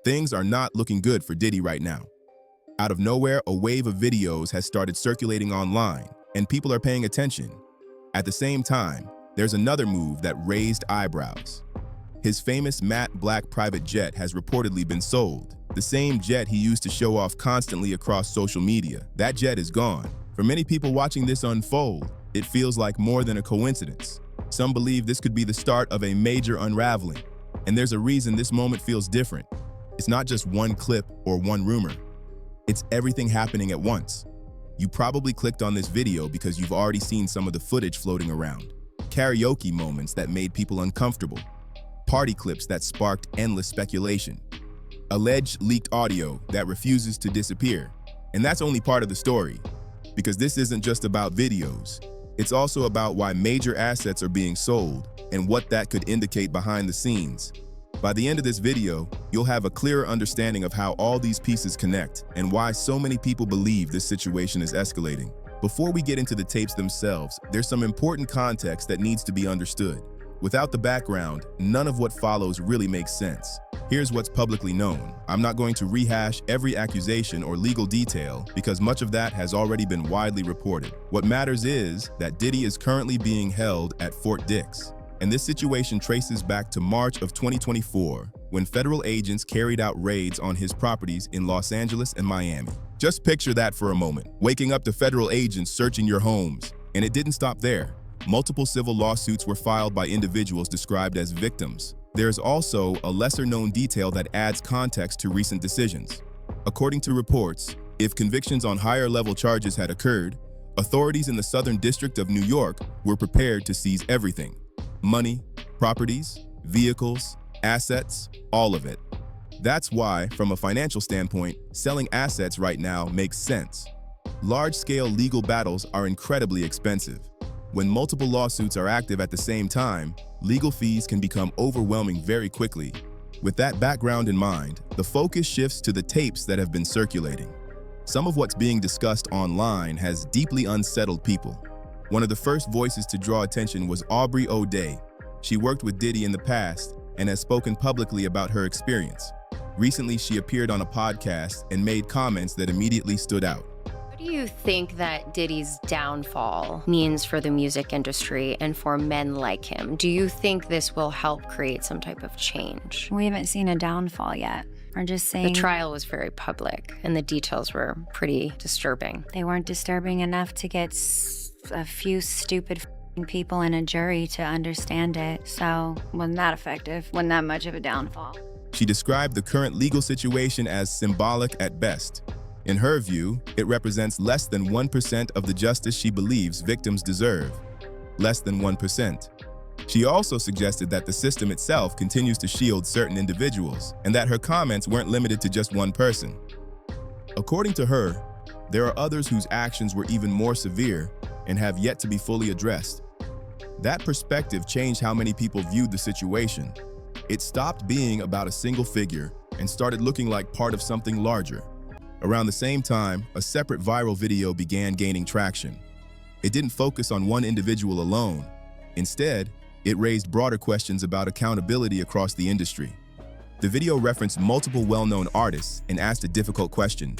Things are not looking good for Diddy right now. Out of nowhere, a wave of videos has started circulating online, and people are paying attention. At the same time, there's another move that raised eyebrows. His famous matte black private jet has reportedly been sold. The same jet he used to show off constantly across social media. That jet is gone. For many people watching this unfold, it feels like more than a coincidence. Some believe this could be the start of a major unraveling. And there's a reason this moment feels different. It's not just one clip or one rumor. It's everything happening at once. You probably clicked on this video because you've already seen some of the footage floating around. Karaoke moments that made people uncomfortable. Party clips that sparked endless speculation. Alleged leaked audio that refuses to disappear. And that's only part of the story, because this isn't just about videos. It's also about why major assets are being sold and what that could indicate behind the scenes. By the end of this video, you'll have a clearer understanding of how all these pieces connect and why so many people believe this situation is escalating. Before we get into the tapes themselves, there's some important context that needs to be understood. Without the background, none of what follows really makes sense. Here's what's publicly known. I'm not going to rehash every accusation or legal detail because much of that has already been widely reported. What matters is that Diddy is currently being held at Fort Dix. And this situation traces back to March of 2024, when federal agents carried out raids on his properties in Los Angeles and Miami. Just picture that for a moment, waking up to federal agents searching your homes. And it didn't stop there. Multiple civil lawsuits were filed by individuals described as victims. There's also a lesser-known detail that adds context to recent decisions. According to reports, if convictions on higher-level charges had occurred, authorities in the Southern District of New York were prepared to seize everything. Money, properties, vehicles, assets, all of it. That's why, from a financial standpoint, selling assets right now makes sense. Large-scale legal battles are incredibly expensive. When multiple lawsuits are active at the same time, legal fees can become overwhelming very quickly. With that background in mind, the focus shifts to the tapes that have been circulating. Some of what's being discussed online has deeply unsettled people. One of the first voices to draw attention was Aubrey O'Day. She worked with Diddy in the past and has spoken publicly about her experience. Recently, she appeared on a podcast and made comments that immediately stood out. What do you think that Diddy's downfall means for the music industry and for men like him? Do you think this will help create some type of change? We haven't seen a downfall yet. We're just saying the trial was very public and the details were pretty disturbing. They weren't disturbing enough to get a few stupid people in a jury to understand it. So wasn't that effective, wasn't that much of a downfall. She described the current legal situation as symbolic at best. In her view, it represents less than 1% of the justice she believes victims deserve. Less than 1%. She also suggested that the system itself continues to shield certain individuals and that her comments weren't limited to just one person. According to her, there are others whose actions were even more severe and have yet to be fully addressed. That perspective changed how many people viewed the situation. It stopped being about a single figure and started looking like part of something larger. Around the same time, a separate viral video began gaining traction. It didn't focus on one individual alone. Instead, it raised broader questions about accountability across the industry. The video referenced multiple well-known artists and asked a difficult question.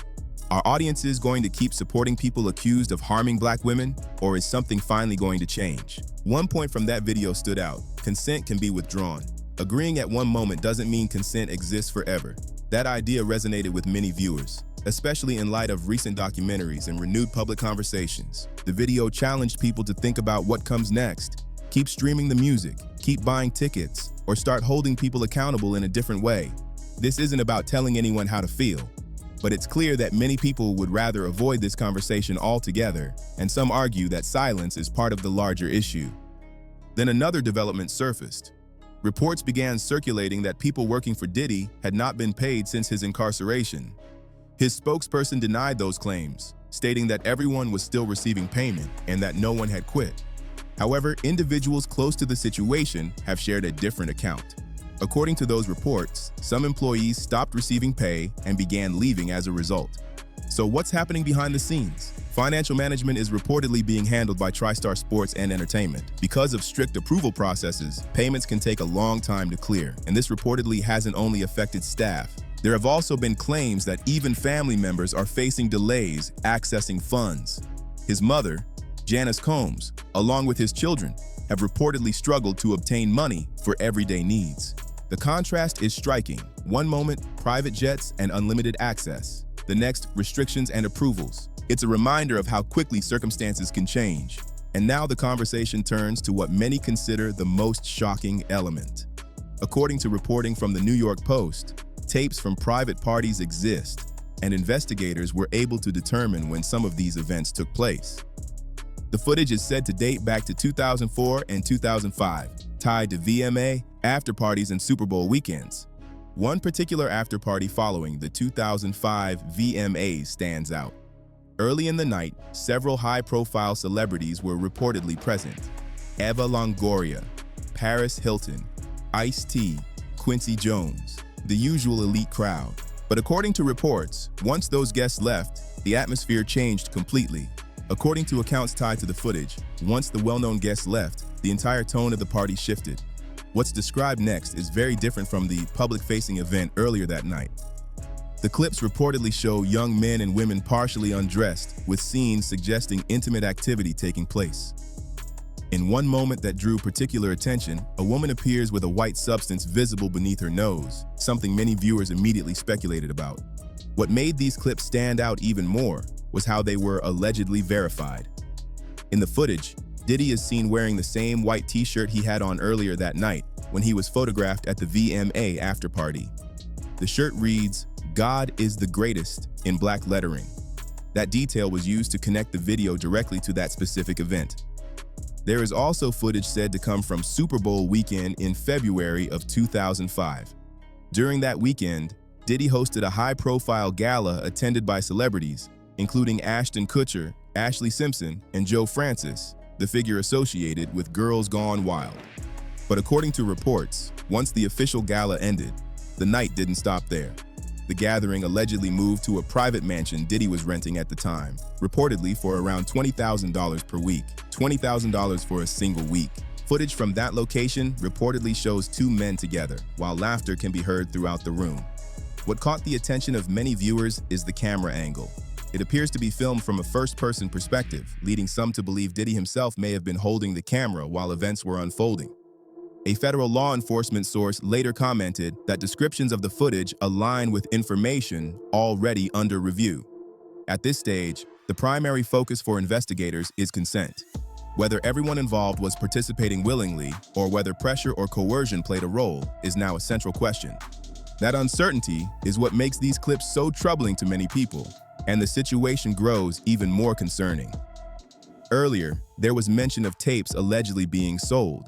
Are audiences going to keep supporting people accused of harming Black women, or is something finally going to change? One point from that video stood out: consent can be withdrawn. Agreeing at one moment doesn't mean consent exists forever. That idea resonated with many viewers, especially in light of recent documentaries and renewed public conversations. The video challenged people to think about what comes next. Keep streaming the music, keep buying tickets, or start holding people accountable in a different way. This isn't about telling anyone how to feel, but it's clear that many people would rather avoid this conversation altogether, and some argue that silence is part of the larger issue. Then another development surfaced. Reports began circulating that people working for Diddy had not been paid since his incarceration. His spokesperson denied those claims, stating that everyone was still receiving payment and that no one had quit. However, individuals close to the situation have shared a different account. According to those reports, some employees stopped receiving pay and began leaving as a result. So what's happening behind the scenes? Financial management is reportedly being handled by TriStar Sports and Entertainment. Because of strict approval processes, payments can take a long time to clear, and this reportedly hasn't only affected staff, There have also been claims that even family members are facing delays accessing funds. His mother, Janice Combs, along with his children, have reportedly struggled to obtain money for everyday needs. The contrast is striking. One moment, private jets and unlimited access. The next, restrictions and approvals. It's a reminder of how quickly circumstances can change. And now the conversation turns to what many consider the most shocking element. According to reporting from the New York Post, tapes from private parties exist, and investigators were able to determine when some of these events took place. The footage is said to date back to 2004 and 2005, tied to VMA, after-parties, and Super Bowl weekends. One particular after-party following the 2005 VMAs stands out. Early in the night, several high-profile celebrities were reportedly present. Eva Longoria, Paris Hilton, Ice-T, Quincy Jones, the usual elite crowd. But according to reports, once those guests left, the atmosphere changed completely. According to accounts tied to the footage, once the well-known guests left, the entire tone of the party shifted. What's described next is very different from the public-facing event earlier that night. The clips reportedly show young men and women partially undressed, with scenes suggesting intimate activity taking place. In one moment that drew particular attention, a woman appears with a white substance visible beneath her nose, something many viewers immediately speculated about. What made these clips stand out even more was how they were allegedly verified. In the footage, Diddy is seen wearing the same white t-shirt he had on earlier that night when he was photographed at the VMA after-party. The shirt reads, "God is the greatest," in black lettering. That detail was used to connect the video directly to that specific event. There is also footage said to come from Super Bowl weekend in February of 2005. During that weekend, Diddy hosted a high-profile gala attended by celebrities, including Ashton Kutcher, Ashley Simpson, and Joe Francis, the figure associated with Girls Gone Wild. But according to reports, once the official gala ended, the night didn't stop there. The gathering allegedly moved to a private mansion Diddy was renting at the time, reportedly for around $20,000 per week, $20,000 for a single week. Footage from that location reportedly shows two men together, while laughter can be heard throughout the room. What caught the attention of many viewers is the camera angle. It appears to be filmed from a first-person perspective, leading some to believe Diddy himself may have been holding the camera while events were unfolding. A federal law enforcement source later commented that descriptions of the footage align with information already under review. At this stage, the primary focus for investigators is consent. Whether everyone involved was participating willingly or whether pressure or coercion played a role is now a central question. That uncertainty is what makes these clips so troubling to many people, and the situation grows even more concerning. Earlier, there was mention of tapes allegedly being sold.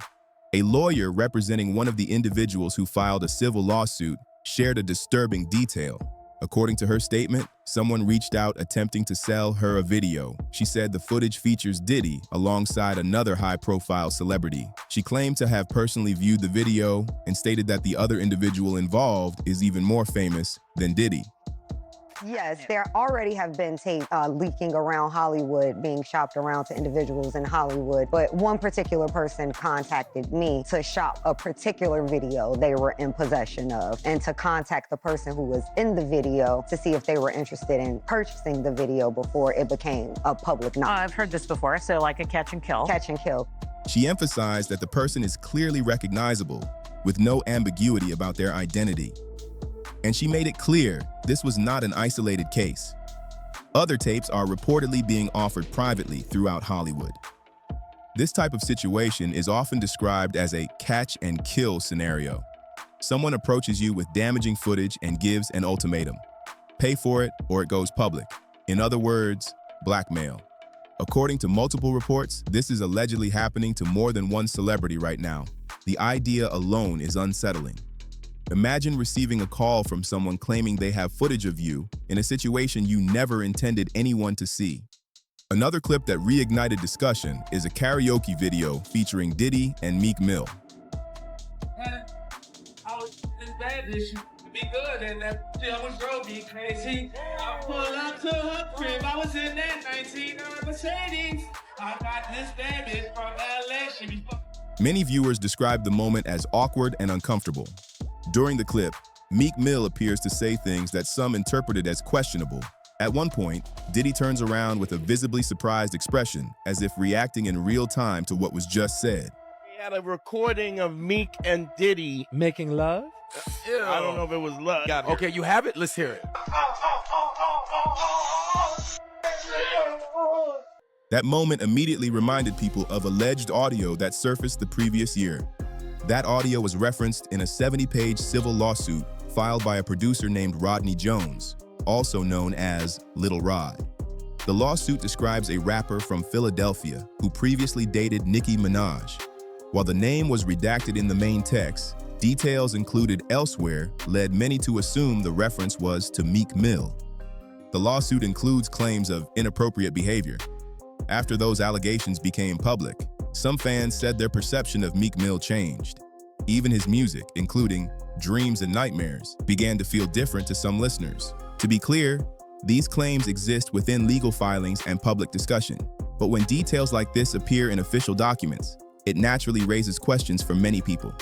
A lawyer representing one of the individuals who filed a civil lawsuit shared a disturbing detail. According to her statement, someone reached out attempting to sell her a video. She said the footage features Diddy alongside another high-profile celebrity. She claimed to have personally viewed the video and stated that the other individual involved is even more famous than Diddy. Yes, there already have been tapes leaking around Hollywood, being shopped around to individuals in Hollywood. But one particular person contacted me to shop a particular video they were in possession of and to contact the person who was in the video to see if they were interested in purchasing the video before it became a public knowledge. I've heard this before, so like a catch and kill. Catch and kill. She emphasized that the person is clearly recognizable, with no ambiguity about their identity. And she made it clear this was not an isolated case. Other tapes are reportedly being offered privately throughout Hollywood. This type of situation is often described as a catch and kill scenario. Someone approaches you with damaging footage and gives an ultimatum. Pay for it or it goes public. In other words, blackmail. According to multiple reports, this is allegedly happening to more than one celebrity right now. The idea alone is unsettling. Imagine receiving a call from someone claiming they have footage of you in a situation you never intended anyone to see. Another clip that reignited discussion is a karaoke video featuring Diddy and Meek Mill. I was this bad this shit to be good and that shit was drove me crazy. I pulled up to her crib, I was in that 19 Mercedes. I got this bad bitch from LA, she be Many viewers described the moment as awkward and uncomfortable. During the clip, Meek Mill appears to say things that some interpreted as questionable. At one point, Diddy turns around with a visibly surprised expression, as if reacting in real time to what was just said. We had a recording of Meek and Diddy making love? I don't know if it was love. Okay, you have it? Let's hear it. That moment immediately reminded people of alleged audio that surfaced the previous year. That audio was referenced in a 70-page civil lawsuit filed by a producer named Rodney Jones, also known as Little Rod. The lawsuit describes a rapper from Philadelphia who previously dated Nicki Minaj. While the name was redacted in the main text, details included elsewhere led many to assume the reference was to Meek Mill. The lawsuit includes claims of inappropriate behavior. After those allegations became public, some fans said their perception of Meek Mill changed. Even his music, including Dreams and Nightmares, began to feel different to some listeners. To be clear, these claims exist within legal filings and public discussion. But when details like this appear in official documents, it naturally raises questions for many people.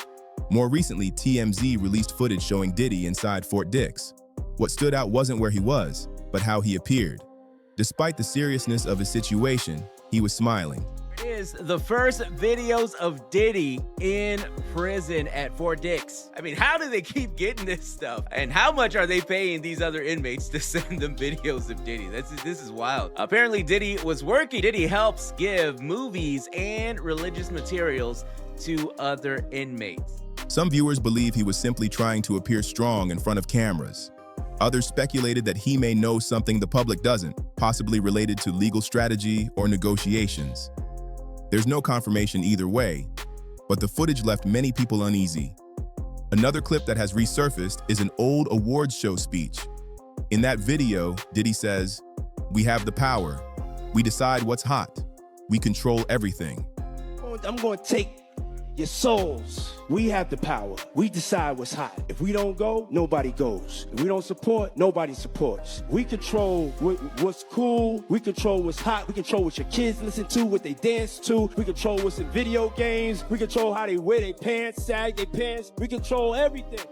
More recently, TMZ released footage showing Diddy inside Fort Dix. What stood out wasn't where he was, but how he appeared. Despite the seriousness of his situation, he was smiling. Is the first videos of Diddy in prison at Fort Dix. I mean, how do they keep getting this stuff? And how much are they paying these other inmates to send them videos of Diddy? This is wild. Apparently, Diddy was working. Diddy helps give movies and religious materials to other inmates. Some viewers believe he was simply trying to appear strong in front of cameras. Others speculated that he may know something the public doesn't, possibly related to legal strategy or negotiations. There's no confirmation either way, but the footage left many people uneasy. Another clip that has resurfaced is an old awards show speech. In that video, Diddy says, "We have the power. We decide what's hot. We control everything." I'm going to take your souls. We have the power. We decide what's hot. If we don't go, nobody goes. If we don't support, nobody supports. We control what's cool. We control what's hot. We control what your kids listen to, what they dance to. We control what's in video games. We control how they wear their pants, sag their pants. We control everything.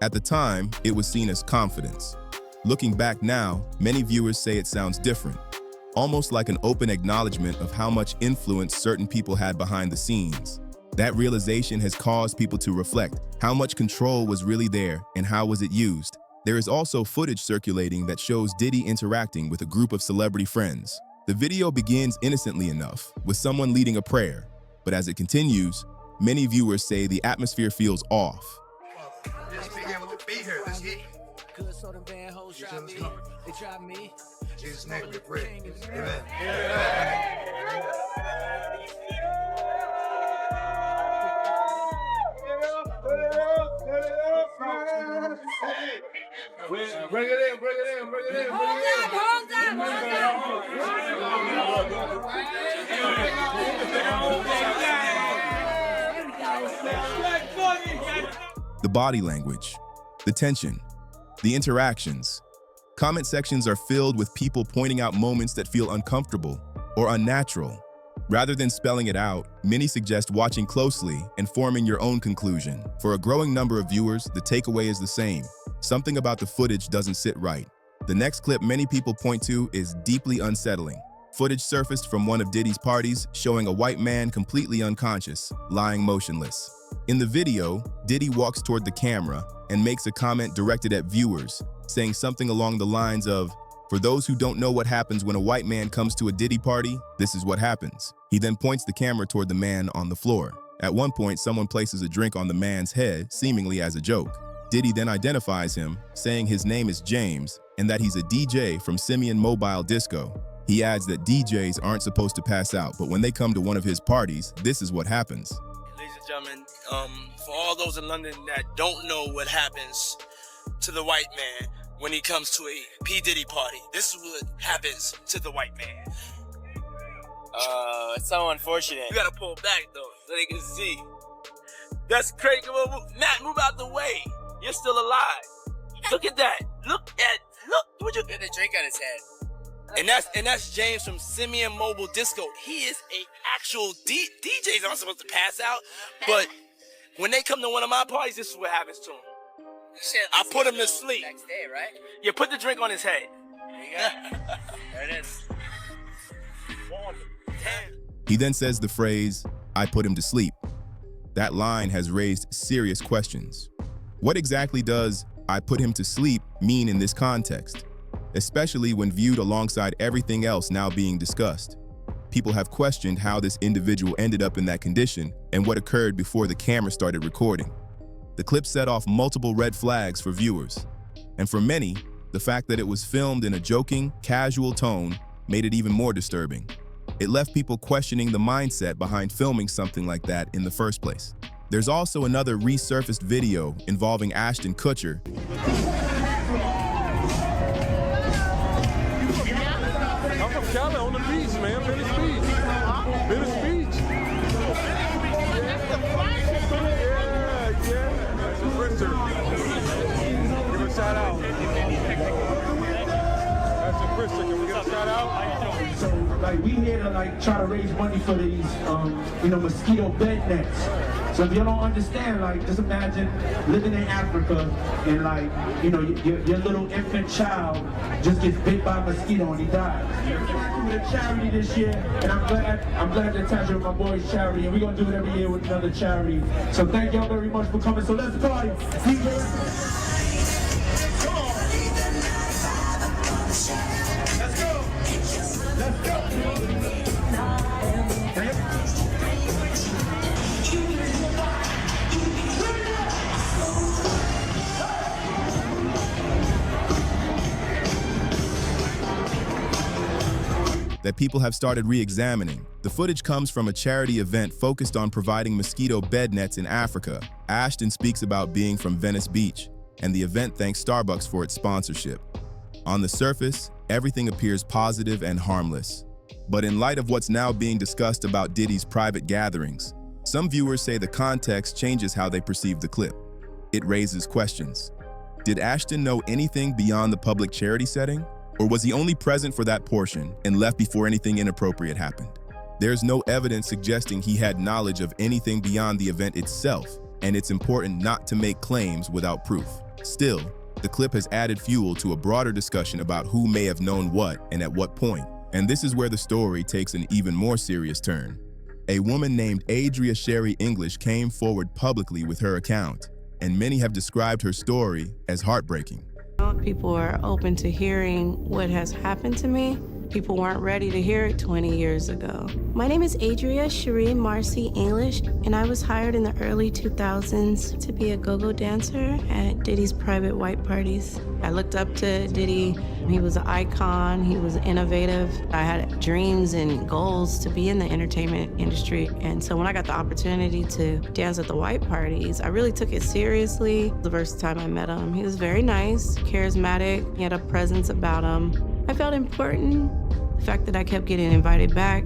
At the time, it was seen as confidence. Looking back now, many viewers say it sounds different, almost like an open acknowledgement of how much influence certain people had behind the scenes. That realization has caused people to reflect how much control was really there and how was it used. There is also footage circulating that shows Diddy interacting with a group of celebrity friends. The video begins innocently enough, with someone leading a prayer, but as it continues, many viewers say the atmosphere feels off. Just being able to be here, this heat. They tried me. Jesus' name we pray. Amen. Bring it in, bring it in, bring it in, bring it in. The body language, the tension, the interactions. Comment sections are filled with people pointing out moments that feel uncomfortable or unnatural. Rather than spelling it out, many suggest watching closely and forming your own conclusion. For a growing number of viewers, the takeaway is the same. Something about the footage doesn't sit right. The next clip many people point to is deeply unsettling. Footage surfaced from one of Diddy's parties showing a white man completely unconscious, lying motionless. In the video, Diddy walks toward the camera and makes a comment directed at viewers, saying something along the lines of, "For those who don't know what happens when a white man comes to a Diddy party, this is what happens." He then points the camera toward the man on the floor. At one point, someone places a drink on the man's head, seemingly as a joke. Diddy then identifies him, saying his name is James and that he's a DJ from Simeon Mobile Disco. He adds that DJs aren't supposed to pass out, but when they come to one of his parties, this is what happens. Ladies and gentlemen, for all those in London that don't know what happens to the white man when he comes to a P. Diddy party, this is what happens to the white man. It's so unfortunate. You gotta pull back though, so they can see. That's crazy. Matt, move out the way. You're still alive. Look at that. Look. What you get a drink on his head. And that's James from Simeon Mobile Disco. He is a actual DJs aren't supposed to pass out, but when they come to one of my parties, this is what happens to them. I put him to sleep. Next day, right? You put the drink on his head. There you go. There it is. He then says the phrase, "I put him to sleep." That line has raised serious questions. What exactly does "I put him to sleep" mean in this context? Especially when viewed alongside everything else now being discussed. People have questioned how this individual ended up in that condition and what occurred before the camera started recording. The clip set off multiple red flags for viewers. And for many, the fact that it was filmed in a joking, casual tone made it even more disturbing. It left people questioning the mindset behind filming something like that in the first place. There's also another resurfaced video involving Ashton Kutcher. I'm from Cali on the beach, man. Venice Beach. Venice Beach. Yeah. That's a printer. Give a shout out. That's a printer. Can we get a shout out? So, like, we here to, like, try to raise money for these, mosquito bed nets. So if you don't understand, like, just imagine living in Africa and, like, your little infant child just gets bit by a mosquito and he dies. We're doing a charity this year, and I'm glad to attach with my boys' charity, and we're gonna do it every year with another charity. So thank y'all very much for coming. So let's party. Let's go. That people have started re-examining. The footage comes from a charity event focused on providing mosquito bed nets in Africa. Ashton speaks about being from Venice Beach, and the event thanks Starbucks for its sponsorship. On the surface, everything appears positive and harmless. But in light of what's now being discussed about Diddy's private gatherings, some viewers say the context changes how they perceive the clip. It raises questions. Did Ashton know anything beyond the public charity setting? Or was he only present for that portion and left before anything inappropriate happened? There's no evidence suggesting he had knowledge of anything beyond the event itself, and it's important not to make claims without proof. Still, the clip has added fuel to a broader discussion about who may have known what and at what point. And this is where the story takes an even more serious turn. A woman named Adria Sheri English came forward publicly with her account, and many have described her story as heartbreaking. People are open to hearing what has happened to me. People weren't ready to hear it 20 years ago. My name is Adria Sheri English, and I was hired in the early 2000s to be a go-go dancer at Diddy's private white parties. I looked up to Diddy. He was an icon. He was innovative. I had dreams and goals to be in the entertainment industry. And so when I got the opportunity to dance at the white parties, I really took it seriously. The first time I met him, he was very nice, charismatic. He had a presence about him. I felt important. The fact that I kept getting invited back,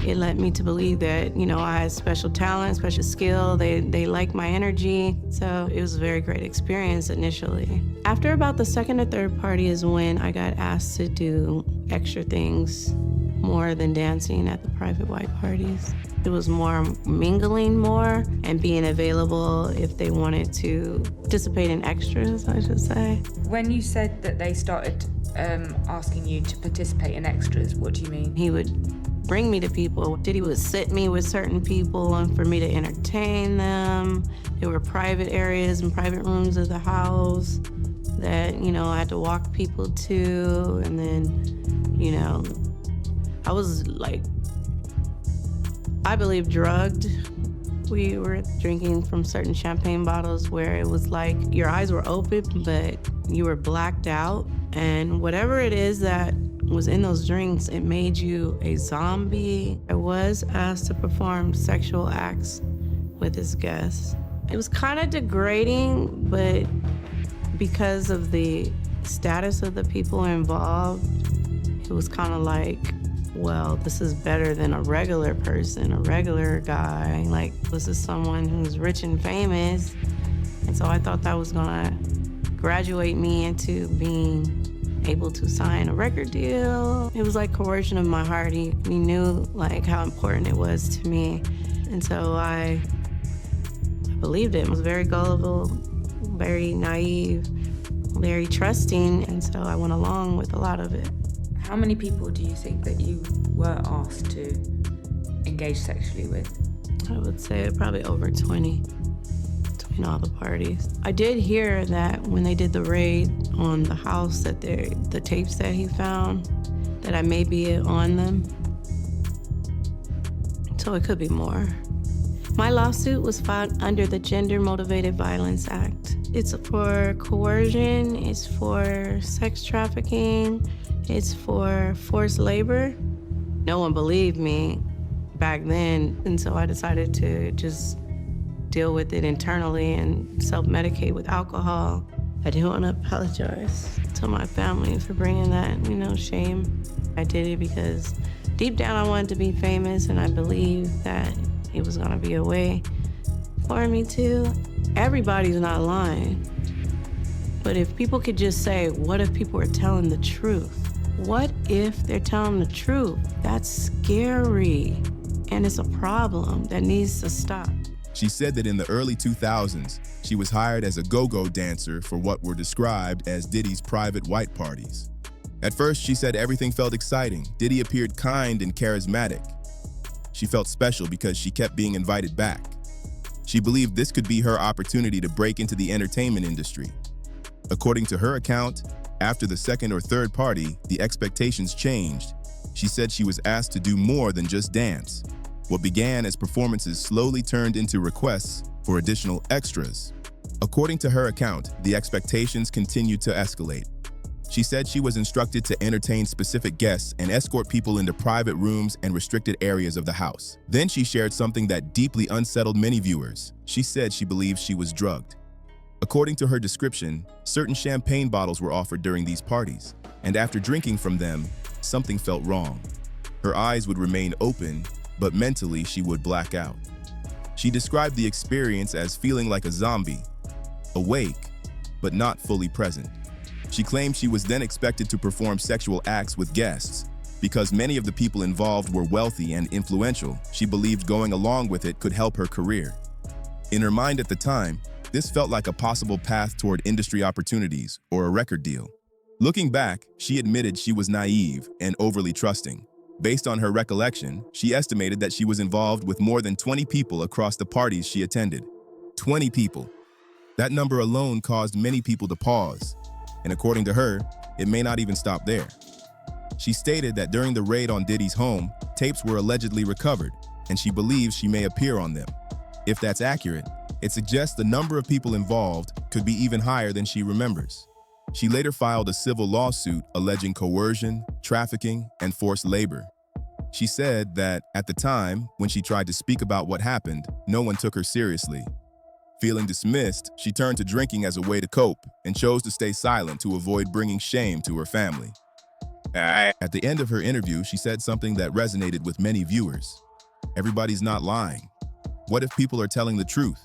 it led me to believe that, I had special talent, special skill. They liked my energy. So it was a very great experience initially. After about the second or third party is when I got asked to do extra things more than dancing at the private white parties. It was more mingling more and being available if they wanted to participate in extras, I should say. When you said that they started asking you to participate in extras, what do you mean? He would bring me to people. Diddy would sit me with certain people and for me to entertain them. There were private areas and private rooms of the house that, I had to walk people to. And then, I was like, I believe drugged. We were drinking from certain champagne bottles where it was like your eyes were open, but you were blacked out. And whatever it is that was in those drinks, it made you a zombie. I was asked to perform sexual acts with his guests. It was kind of degrading, but because of the status of the people involved, it was kind of like, well, this is better than a regular person, a regular guy. Like, this is someone who's rich and famous. And so I thought that was gonna graduate me into being able to sign a record deal. It was like coercion of my heart. He knew like how important it was to me. And so I believed it. I was very gullible, very naive, very trusting, and so I went along with a lot of it. How many people do you think that you were asked to engage sexually with? I would say probably over 20 between all the parties. I did hear that when they did the raid on the house, that the tapes that he found, that I may be on them. So it could be more. My lawsuit was filed under the Gender Motivated Violence Act. It's for coercion, it's for sex trafficking, it's for forced labor. No one believed me back then, and so I decided to just deal with it internally and self-medicate with alcohol. I do want to apologize to my family for bringing that, shame. I did it because deep down I wanted to be famous, and I believed that it was gonna be a way for me to. Everybody's not lying. But if people could just say, what if people are telling the truth? What if they're telling the truth? That's scary, and it's a problem that needs to stop. She said that in the early 2000s, she was hired as a go-go dancer for what were described as Diddy's private white parties. At first, she said everything felt exciting. Diddy appeared kind and charismatic. She felt special because she kept being invited back. She believed this could be her opportunity to break into the entertainment industry. According to her account, after the second or third party, the expectations changed. She said she was asked to do more than just dance. What began as performances slowly turned into requests for additional extras. According to her account, the expectations continued to escalate. She said she was instructed to entertain specific guests and escort people into private rooms and restricted areas of the house. Then she shared something that deeply unsettled many viewers. She said she believed she was drugged. According to her description, certain champagne bottles were offered during these parties, and after drinking from them, something felt wrong. Her eyes would remain open, but mentally she would black out. She described the experience as feeling like a zombie, awake, but not fully present. She claimed she was then expected to perform sexual acts with guests. Because many of the people involved were wealthy and influential, she believed going along with it could help her career. In her mind at the time, this felt like a possible path toward industry opportunities or a record deal. Looking back, she admitted she was naive and overly trusting. Based on her recollection, she estimated that she was involved with more than 20 people across the parties she attended. 20 people. That number alone caused many people to pause. And according to her, it may not even stop there. She stated that during the raid on Diddy's home, tapes were allegedly recovered, and she believes she may appear on them. If that's accurate, it suggests the number of people involved could be even higher than she remembers. She later filed a civil lawsuit alleging coercion, trafficking, and forced labor. She said that, at the time, when she tried to speak about what happened, no one took her seriously. Feeling dismissed, she turned to drinking as a way to cope and chose to stay silent to avoid bringing shame to her family. At the end of her interview, she said something that resonated with many viewers. Everybody's not lying. What if people are telling the truth?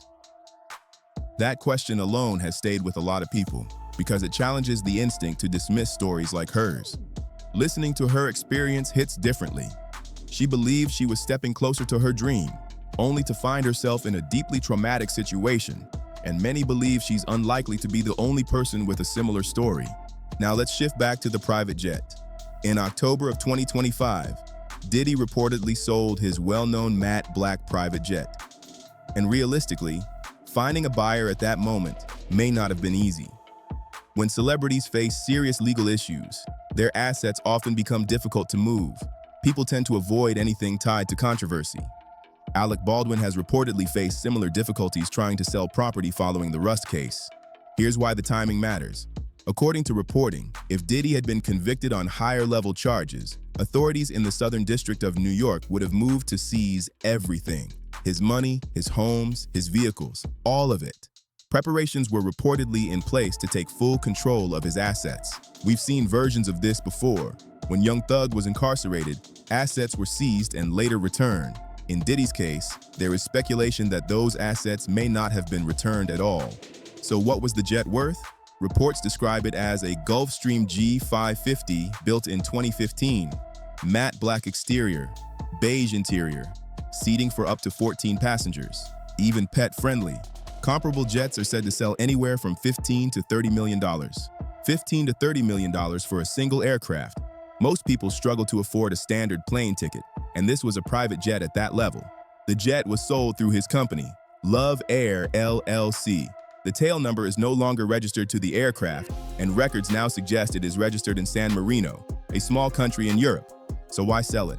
That question alone has stayed with a lot of people because it challenges the instinct to dismiss stories like hers. Listening to her experience hits differently. She believed she was stepping closer to her dream, only to find herself in a deeply traumatic situation, and many believe she's unlikely to be the only person with a similar story. Now let's shift back to the private jet. In October of 2025, Diddy reportedly sold his well-known matte black private jet. And realistically, finding a buyer at that moment may not have been easy. When celebrities face serious legal issues, their assets often become difficult to move. People tend to avoid anything tied to controversy. Alec Baldwin has reportedly faced similar difficulties trying to sell property following the Rust case. Here's why the timing matters. According to reporting, if Diddy had been convicted on higher-level charges, authorities in the Southern District of New York would have moved to seize everything. His money, his homes, his vehicles, all of it. Preparations were reportedly in place to take full control of his assets. We've seen versions of this before. When Young Thug was incarcerated, assets were seized and later returned. In Diddy's case, there is speculation that those assets may not have been returned at all. So what was the jet worth? Reports describe it as a Gulfstream G550 built in 2015. Matte black exterior, beige interior, seating for up to 14 passengers, even pet-friendly. Comparable jets are said to sell anywhere from $15 to $30 million. $15 to $30 million for a single aircraft. Most people struggle to afford a standard plane ticket, and this was a private jet at that level. The jet was sold through his company, Love Air LLC. The tail number is no longer registered to the aircraft, and records now suggest it is registered in San Marino, a small country in Europe. So why sell it?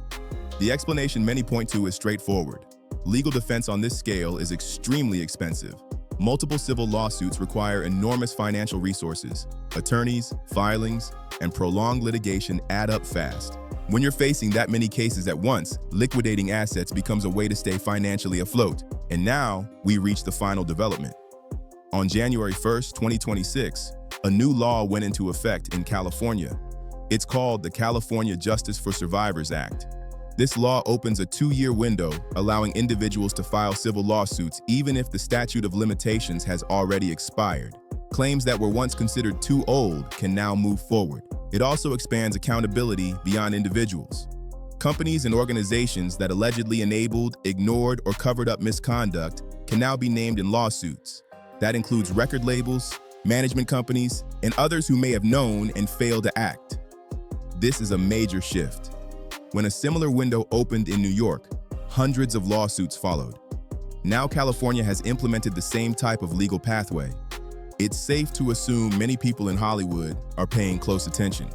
The explanation many point to is straightforward. Legal defense on this scale is extremely expensive. Multiple civil lawsuits require enormous financial resources. Attorneys, filings, and prolonged litigation add up fast. When you're facing that many cases at once, liquidating assets becomes a way to stay financially afloat. And now, we reach the final development. On January 1st, 2026, a new law went into effect in California. It's called the California Justice for Survivors Act. This law opens a 2-year window, allowing individuals to file civil lawsuits even if the statute of limitations has already expired. Claims that were once considered too old can now move forward. It also expands accountability beyond individuals. Companies and organizations that allegedly enabled, ignored, or covered up misconduct can now be named in lawsuits. That includes record labels, management companies, and others who may have known and failed to act. This is a major shift. When a similar window opened in New York, hundreds of lawsuits followed. Now California has implemented the same type of legal pathway. It's safe to assume many people in Hollywood are paying close attention.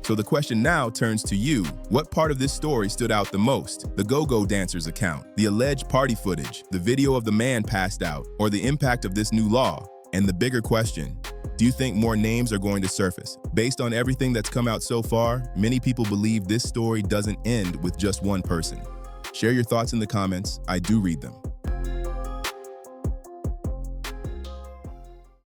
So the question now turns to you. What part of this story stood out the most? The go-go dancers account, the alleged party footage, the video of the man passed out, or the impact of this new law? And the bigger question, do you think more names are going to surface? Based on everything that's come out so far, many people believe this story doesn't end with just one person. Share your thoughts in the comments. I do read them.